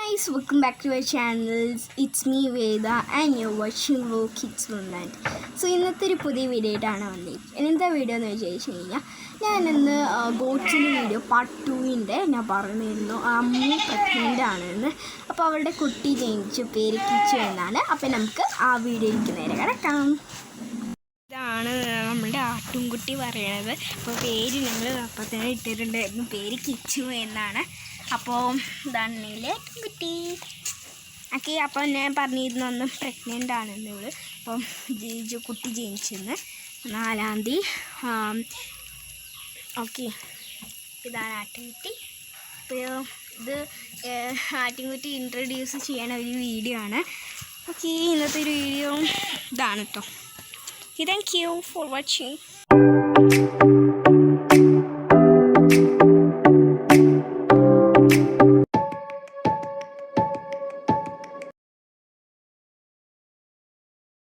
guys, welcome back to our channels. It's me Veda and you're watching Raw Kids Wonderland. So ഇന്നത്തെ ഒരു പുതിയ video ആയിട്ടാണ് വന്നിരിക്കുന്നത്. എന്താ വീഡിയോ എന്ന് വിചാരിച്ചു കഴിഞ്ഞാൽ ഞാനിന്ന് ഗോട്സിൻ്റെ വീഡിയോ പാർട്ട് 2 ഞാൻ പറഞ്ഞിരുന്നു. അമ്മു പ്രഗ്നൻ്റ് ആണെന്ന്. അപ്പോൾ അവളുടെ കുട്ടി ജനിച്ചു, പേര് കിച്ചു എന്നാണ്. അപ്പോൾ നമുക്ക് ആ വീഡിയോയിലേക്ക് നേരെ കിടക്കാം. ഇതാണ് നമ്മുടെ ആട്ടുംകുട്ടി പറയണത്. അപ്പോൾ പേര് ഞങ്ങൾ അപ്പം തന്നെ ഇട്ടിട്ടുണ്ടായിരുന്നു, പേര് കിച്ചു എന്നാണ്. അപ്പോൾ ഇതാണെങ്കിൽ ആട്ടുംകുട്ടി ഓക്കെ. അപ്പോൾ ഞാൻ പറഞ്ഞിരുന്നു അന്ന് പ്രഗ്നൻ്റ് ആണെന്ന് ഇവള്. അപ്പം കുട്ടി ജനിച്ചെന്ന് 4-ാം തീയതി. ഓക്കെ, ഇതാണ് ആട്ടുംകുട്ടി. അപ്പോൾ ഇത് ആട്ടുംകുട്ടി ഇൻട്രൊഡ്യൂസ് ചെയ്യണ ഒരു വീഡിയോ ആണ്. ഓക്കെ, ഇന്നത്തെ ഒരു വീഡിയോ ഇതാണ് കേട്ടോ. Thank you for watching.